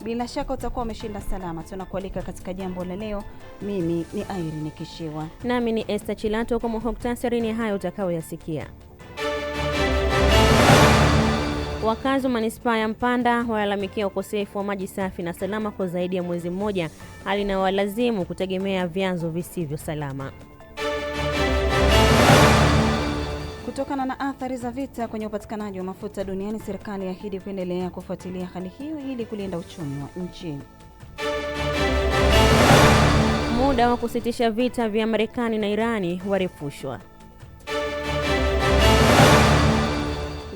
Bila shaka utakuwa umeshinda salama. Tunakualika katika jambo la leo. Mimi ni Irene Kishiwa. Nami ni Esther Chilato. Kwa muhtasari ni hayo utakayoyasikia. Wakazi wa manispaa ya Mpanda walalamikia ukosefu wa maji safi na salama kwa zaidi ya mwezi mmoja, hali inayowalazimu kutegemea vyanzo visivyo salama. Kutokana na athari za vita kwenye upatikanaji wa mafuta duniani, serikali yaahidi kuendelea kufuatilia hali hiyo ili kulinda uchumi wa nchi. Muda wa kusitisha vita vya Marekani na Irani warefushwa.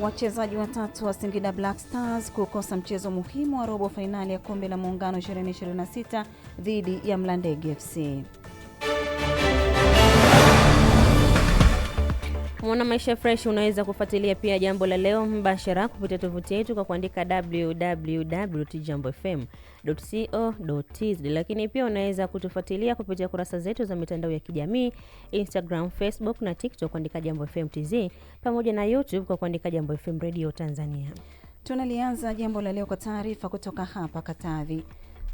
Wachezaji watatu wa Singida Black Stars kukosa mchezo muhimu wa robo fainali ya kombe la muungano 2026 dhidi ya Mlandege FC. Mwana Maisha Fresh unaweza kufuatilia pia jambo la leo mbashara kupitia tovuti yetu kwa kuandika www.tjambofm.co.tz, lakini pia unaweza kutufuatilia kupitia kurasa zetu za mitandao ya kijamii Instagram, Facebook na TikTok kuandika Jambo FM TZ, pamoja na YouTube kwa kuandika Jambo FM Radio Tanzania. Tunalianza jambo la leo kwa taarifa kutoka hapa Katavi.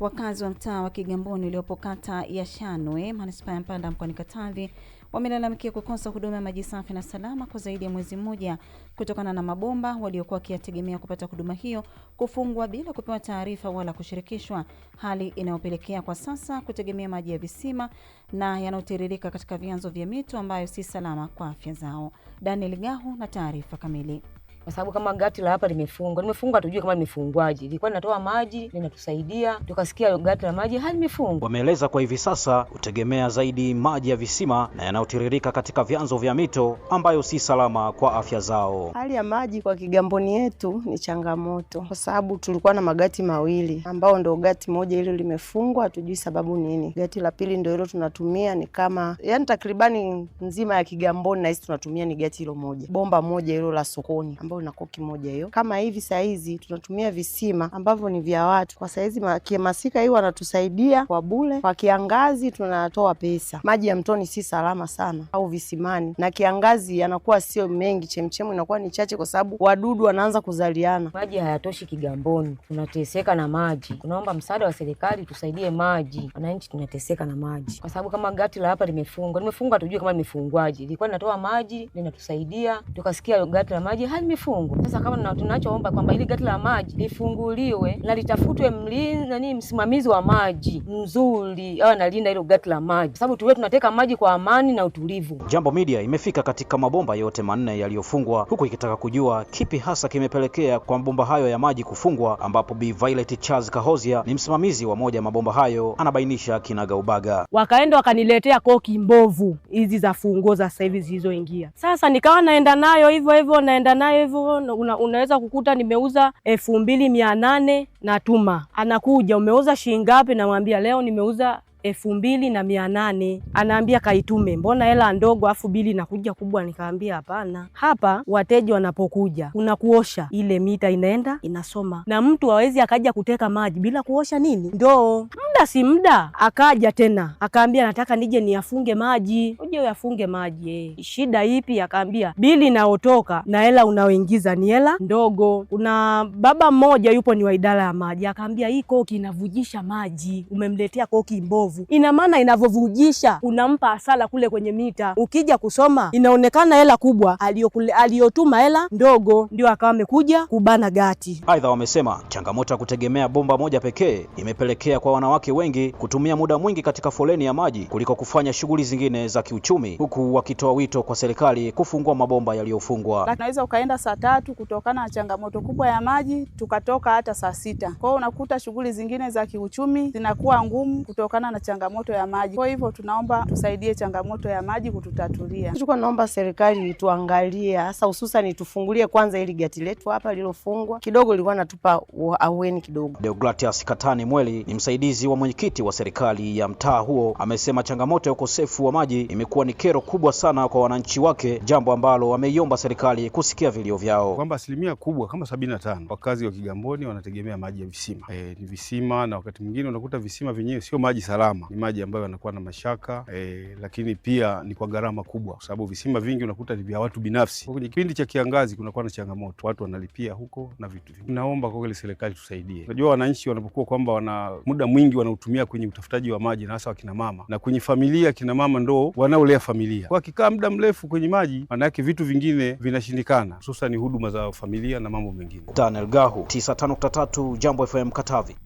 Wakazi wa mtaa wa Kigamboni uliopo kata ya Shanwe, manispaa ya Mpanda mkoani Katavi, wamelalamikia kukosa huduma ya maji safi na salama kwa zaidi ya mwezi mmoja kutokana na mabomba waliokuwa wakiyategemea kupata huduma hiyo kufungwa bila kupewa taarifa wala kushirikishwa, hali inayopelekea kwa sasa kutegemea maji ya visima na yanayotiririka katika vyanzo vya mito ambayo si salama kwa afya zao. Daniel Gahu na taarifa kamili. Kwa sababu kama gati la hapa limefungwa tujue kama limefungwaje. Ilikuwa linatoa maji, linatusaidia, tukasikia gati la maji halimefungwa. Wameeleza kwa hivi sasa utegemea zaidi maji ya visima na yanayotiririka katika vyanzo vya mito ambayo si salama kwa afya zao. Hali ya maji kwa Kigamboni yetu ni changamoto kwa sababu tulikuwa na magati mawili ambao ndio gati moja hilo limefungwa, hatujui sababu nini. Gati la pili ndio hilo tunatumia, ni kama takribani nzima ya Kigamboni na sisi tunatumia ni gati hilo moja. Bomba moja hilo la sokoni ambao na koki moja hiyo. Kama hivi saa hizi tunatumia visima ambavyo ni vya watu. Kwa saa hizi kimasika hiyo wanatusaidia kwa bure. Kwa kiangazi tunatoa pesa. Maji ya mtoni si salama sana au visimani. Na kiangazi yanakuwa sio mengi, chemchemu inakuwa ni chache kwa sababu wadudu wanaanza kuzaliana. Maji hayatoshi Kigamboni. Tunateseka na maji. Tunaomba msaada wa serikali tusaidie maji. Wananchi tunateseka na maji. Kwa sababu kama gati la hapa limefungwa tujue kama limefungwaje. Ilikuwa linatoa maji, linatusaidia, tukasikia gati la maji halimefungwa. Sasa kama tunachoomba kwamba ili gati la maji lifunguliwe na litafutwe msimamizi wa maji mzuri au analinda hilo gati la maji, sababu tuwe tunateka maji kwa amani na utulivu. Jambo Media imefika katika mabomba yote manne yaliyofungwa, huku ikitaka kujua kipi hasa kimepelekea kwa mabomba hayo ya maji kufungwa, ambapo Bi Violet Charles Kahozia ni msimamizi wa moja mabomba hayo anabainisha kinagaubaga. Wakaenda wakaniletea koki mbovu hizi za fungo za sasa hivi zilizoingia. Sasa nikawa naenda nayo hivyo unaweza kukuta nimeuza 2800 natuma. Anakuja, umeuza shilingi ngapi? Namwambia leo nimeuza 2800. Anaambia kaitume, mbona hela ndogo afu bili inakuja kubwa? Nikaambia hapana, hapa wateja wanapokuja unakuosha ile mita inaenda inasoma, na mtu hawezi akaja kuteka maji bila kuosha ndoo. Muda si muda akaja tena akaambia nataka nije niyafunge maji. Uje uyafunge maji, shida ipi? Akaambia bili inaotoka na hela unaoingiza ni hela ndogo. Kuna baba mmoja yupo ni wa idara ya maji, akaambia hii koki inavujisha maji, umemletea koki mbovu. Ina maana inavovujisha unampa hasara kule kwenye mita. Ukija kusoma inaonekana hela kubwa, aliyotuma hela ndogo, ndio akawa amekuja kubana gati. Aidha wamesema changamoto ya kutegemea bomba moja pekee imepelekea kwa wanawake wengi kutumia muda mwingi katika foleni ya maji kuliko kufanya shughuli zingine za kiuchumi, huku wakitoa wito kwa serikali kufungua mabomba yaliyofungwa. Unaweza ukaenda saa 3 kutokana na changamoto kubwa ya maji, tukatoka hata saa 6. Kwa hiyo unakuta shughuli zingine za kiuchumi zinakuwa ngumu kutokana na changamoto ya maji. Kwa hivyo tunaomba tusaidie changamoto ya maji kututatulia. Tulikuwa naomba serikali tuangalie, hasa hususan tufungulie kwanza ili gati letu hapa lilofungwa kidogo lilikuwa natupa aweni kidogo. Deogratias Katani Mweli ni msaidizi wa mwenyekiti wa serikali ya mtaa huo amesema changamoto ya ukosefu wa maji imekuwa ni kero kubwa sana kwa wananchi wake, jambo ambalo wameiomba serikali kusikia vilio vyao. Kwamba asilimia kubwa kama 75 wakazi wa Kigamboni wanategemea maji ya visima. Ni visima, na wakati mwingine unakuta visima vyenyewe sio maji salama, ni maji ambayo yanakuwa na mashaka, lakini pia ni kwa gharama kubwa, kwa sababu visima vingi unakuta ni vya watu binafsi. Kwenye kipindi cha kiangazi kunakuwa na changamoto, watu wanalipia huko na vitu vingi. Naomba kwa kweli serikali tusaidie. Unajua wananchi wanapokuwa kwamba wana muda mwingi wanautumia kwenye utafutaji wa maji, na hasa wakina mama, na kwenye familia kina mama ndo wanaolea familia. Kwa kikaa muda mrefu kwenye maji, maana yake vitu vingine vinashindikana, hususan huduma za familia na mambo mengine. Daniel Gahu, 95.3 Jambo FM Katavi.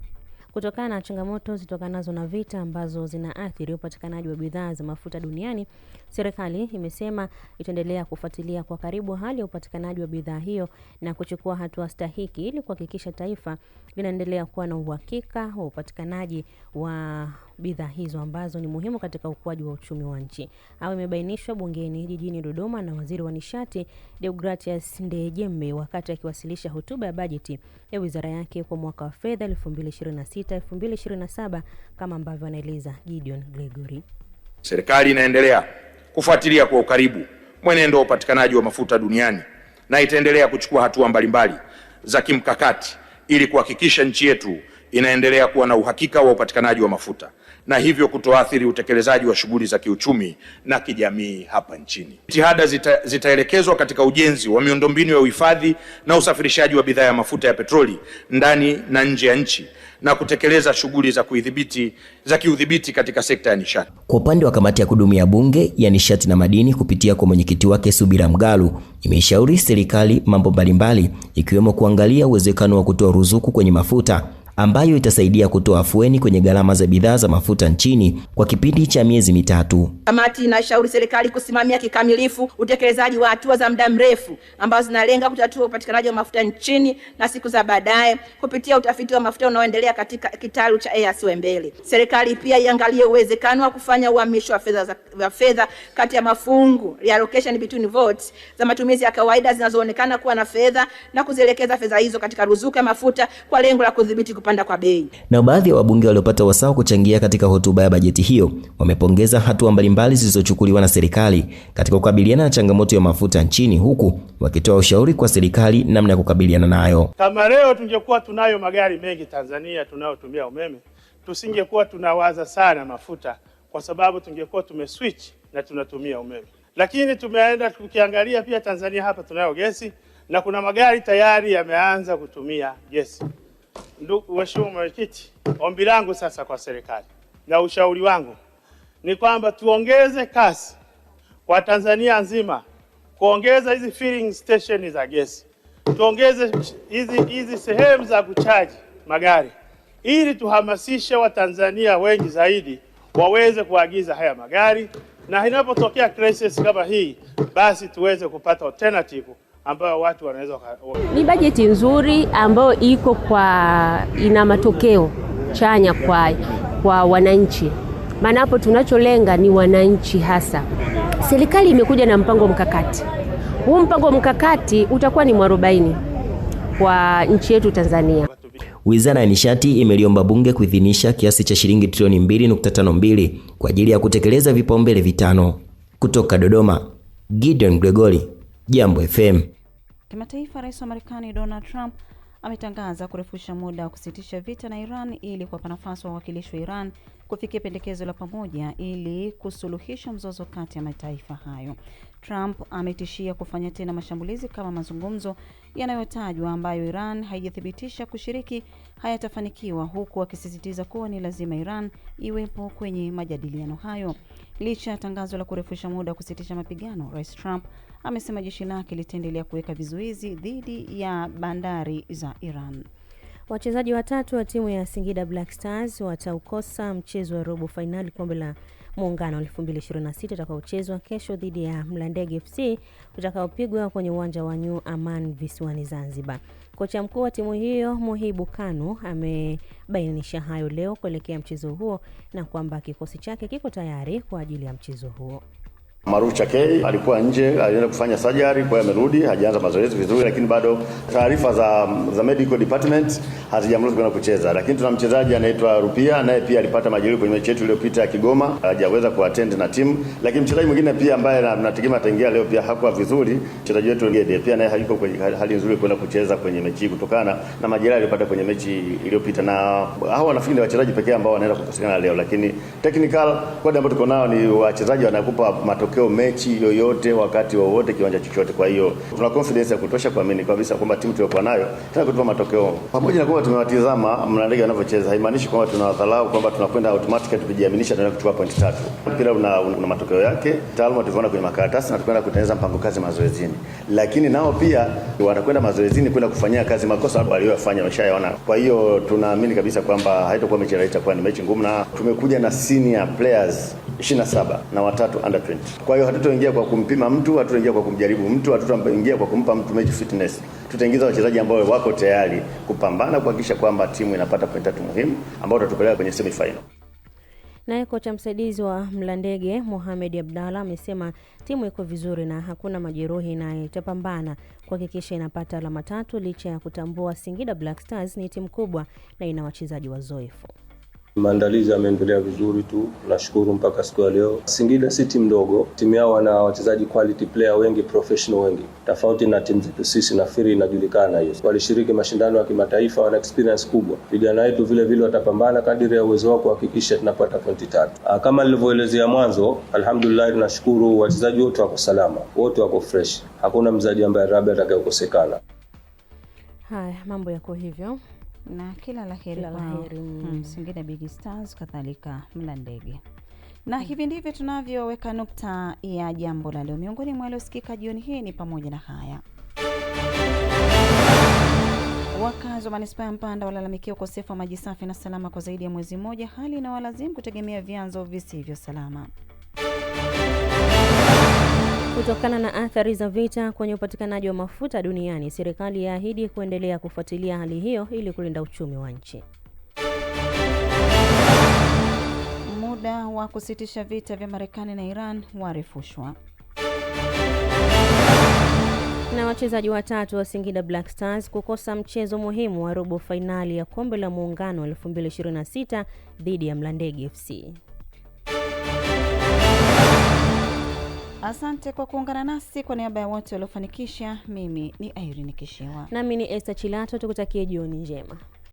Kutokana na changamoto zitokanazo na vita ambazo zinaathiri upatikanaji wa bidhaa za mafuta duniani, serikali imesema itaendelea kufuatilia kwa karibu hali ya upatikanaji wa bidhaa hiyo na kuchukua hatua stahiki ili kuhakikisha taifa linaendelea kuwa na uhakika wa upatikanaji wa bidhaa hizo ambazo ni muhimu katika ukuaji wa uchumi wa nchi. Hayo imebainishwa bungeni jijini Dodoma na Waziri wa Nishati Deogratias Ndejembe wakati akiwasilisha hotuba ya bajeti ya wizara yake kwa mwaka wa fedha 2026-2027 kama ambavyo anaeleza Gideon Gregory. Serikali inaendelea kufuatilia kwa ukaribu mwenendo wa upatikanaji wa mafuta duniani na itaendelea kuchukua hatua mbalimbali za kimkakati ili kuhakikisha nchi yetu inaendelea kuwa na uhakika wa upatikanaji wa mafuta na hivyo kutoathiri utekelezaji wa shughuli za kiuchumi na kijamii hapa nchini. Jitihada zitaelekezwa katika ujenzi wa miundombinu ya uhifadhi na usafirishaji wa bidhaa ya mafuta ya petroli ndani na nje ya nchi na kutekeleza shughuli za kiudhibiti katika sekta ya nishati. Kwa upande wa kamati ya kudumu ya bunge ya nishati na madini kupitia kwa mwenyekiti wake Subira Mgalu, imeshauri serikali mambo mbalimbali ikiwemo kuangalia uwezekano wa kutoa ruzuku kwenye mafuta ambayo itasaidia kutoa afueni kwenye gharama za bidhaa za mafuta nchini kwa kipindi cha miezi 3. Kamati inashauri serikali kusimamia kikamilifu utekelezaji wa hatua za muda mrefu ambazo zinalenga kutatua upatikanaji wa mafuta nchini na siku za baadaye kupitia utafiti wa mafuta unaoendelea katika kitalu cha EAC Wembele. Serikali pia iangalie uwezekano wa kufanya uhamisho wa fedha kati ya mafungu reallocation between votes za matumizi ya kawaida zinazoonekana kuwa na fedha na kuzielekeza fedha hizo katika ruzuku ya mafuta kwa lengo la kudhibiti kupanda kwa bei. Na baadhi ya wabunge waliopata wasaa kuchangia katika hotuba ya bajeti hiyo wamepongeza hatua mbalimbali zilizochukuliwa na serikali katika kukabiliana na changamoto ya mafuta nchini, huku wakitoa ushauri kwa serikali namna ya kukabiliana nayo. Kama leo tungekuwa tunayo magari mengi Tanzania tunayotumia umeme, tusingekuwa tunawaza sana mafuta kwa sababu tungekuwa tumeswitch na tunatumia umeme. Lakini tumeenda tukiangalia pia Tanzania hapa tunayo gesi na kuna magari tayari yameanza kutumia gesi. Ndugu Mheshimiwa Mwenyekiti, ombi langu sasa kwa serikali na ushauri wangu ni kwamba tuongeze kasi kwa Tanzania nzima, kuongeza hizi filling station za gesi, tuongeze hizi sehemu za kuchaji magari ili tuhamasishe Watanzania wengi zaidi waweze kuagiza haya magari, na inapotokea crisis kama hii basi tuweze kupata alternative ambayo watu wanaweza. Ni bajeti nzuri ambayo ina matokeo chanya kwa wananchi. Maana hapo tunacholenga ni wananchi hasa. Serikali imekuja na mpango mkakati. Huu mpango mkakati utakuwa ni mwarobaini kwa nchi yetu Tanzania. Wizara ya Nishati imeliomba bunge kuidhinisha kiasi cha shilingi trilioni 2.52 kwa ajili ya kutekeleza vipaumbele vitano. Kutoka Dodoma, Gideon Gregory, Jambo FM. Kimataifa, Rais wa Marekani Donald Trump ametangaza kurefusha muda wa kusitisha vita na Iran ili kuwapa nafasi wawakilishi wa Iran kufikia pendekezo la pamoja ili kusuluhisha mzozo kati ya mataifa hayo. Trump ametishia kufanya tena mashambulizi kama mazungumzo yanayotajwa ambayo Iran haijathibitisha kushiriki hayatafanikiwa, huku akisisitiza kuwa ni lazima Iran iwepo kwenye majadiliano hayo. Licha ya tangazo la kurefusha muda wa kusitisha mapigano, Rais Trump amesema jeshi lake litaendelea kuweka vizuizi dhidi ya bandari za Iran. Wachezaji watatu wa timu ya Singida Black Stars wataukosa mchezo wa robo finali kombe la Muungano 2026 utakaochezwa kesho dhidi ya Mlandege FC utakaopigwa kwenye uwanja wa New Aman visiwani Zanzibar. Kocha mkuu wa timu hiyo Muhibu Kanu amebainisha hayo leo kuelekea mchezo huo na kwamba kikosi chake kiko tayari kwa ajili ya mchezo huo. Maruf Chakei alikuwa nje, alienda kufanya surgery, kwa hiyo amerudi, hajaanza mazoezi vizuri, lakini bado taarifa za medical department hazijamruhusu kwenda kucheza. Lakini tuna mchezaji anaitwa Rupia, naye pia alipata majeruhi kwenye mechi yetu iliyopita ya Kigoma, hajaweza kuattend na timu. Lakini mchezaji mwingine pia ambaye tunategemea ataingia leo pia hakuwa vizuri, mchezaji wetu Ngede pia naye hayuko kwenye hali nzuri kwenda kucheza kwenye mechi kutokana na majeraha aliyopata kwenye mechi iliyopita. Na hao nafikiri ni wachezaji pekee ambao wanaenda kukosekana leo, lakini technical squad ambao tuko nao ni wachezaji wanakupa matokeo mechi yoyote wakati wowote kiwanja chochote. Kwa hiyo tuna confidence ya kutosha kuamini kabisa kwamba timu tuliyokuwa nayo tena kutupa matokeo. Pamoja na kwamba tumewatizama Mlandege wanavyocheza, haimaanishi kwamba tunawadharau, kwamba tunakwenda automatically tukijiaminisha tunaenda kuchukua pointi 3. Mpira una matokeo yake. Taaluma tuliona kwenye makaratasi na tukwenda kutengeneza mpango kazi mazoezini. Lakini nao pia wanakwenda mazoezini kwenda kufanyia kazi makosa waliyofanya wameshayaona. Kwa hiyo tunaamini kabisa kwamba haitakuwa mechi rahisi, itakuwa ni mechi ngumu, na tumekuja na senior players 27 na 3 under 20. Kwa hiyo hatutaingia kwa kumpima mtu, hatutaingia kwa kumjaribu mtu, hatutaingia kwa kumpa mtu match fitness. Tutaingiza wachezaji ambao wako tayari kupambana kuhakikisha kwamba timu inapata pointi 3 muhimu ambao tutatupeleka kwenye semi final. Naye kocha msaidizi wa Mlandege Mohamed Abdalla amesema timu iko vizuri na hakuna majeruhi na itapambana kuhakikisha inapata alama 3 licha ya kutambua Singida Black Stars ni timu kubwa na ina wachezaji wazoefu. Maandalizi yameendelea vizuri tu, nashukuru mpaka siku ya leo. Singida si timu ndogo, timu yao wana wachezaji quality player wengi, professional wengi. Tofauti na timu zetu sisi, nafikiri inajulikana hiyo. Walishiriki mashindano ya kimataifa, wana experience kubwa. Vijana wetu vile vile watapambana kadiri ya uwezo wao kuhakikisha tunapata pointi 3. Kama nilivyoelezea mwanzo, alhamdulillah tunashukuru wachezaji wote wako salama, wote wako fresh. Hakuna mchezaji ambaye labda atakayekosekana. Haya, mambo yako hivyo. Na kila la heri Singida Big Stars kadhalika Mlandege. Na hivi ndivyo tunavyoweka nukta ya jambo la leo. Miongoni mwa waliosikika jioni hii ni pamoja na haya. Wakazi wa manispaa ya Mpanda walalamikia ukosefu wa maji safi na salama kwa zaidi ya mwezi mmoja, hali inawalazimu kutegemea vyanzo visivyo salama. Kutokana na athari za vita kwenye upatikanaji wa mafuta duniani, serikali yaahidi kuendelea kufuatilia hali hiyo ili kulinda uchumi wa nchi. Muda wa kusitisha vita vya Marekani na Iran warefushwa. Na wachezaji watatu wa Singida Black Stars kukosa mchezo muhimu wa robo fainali ya Kombe la Muungano 2026 dhidi ya Mlandege FC. Asante kwa kuungana nasi. Kwa niaba ya wote waliofanikisha, mimi ni Irene Kishewa. Nami ni Esther Chilato, tukutakie jioni njema.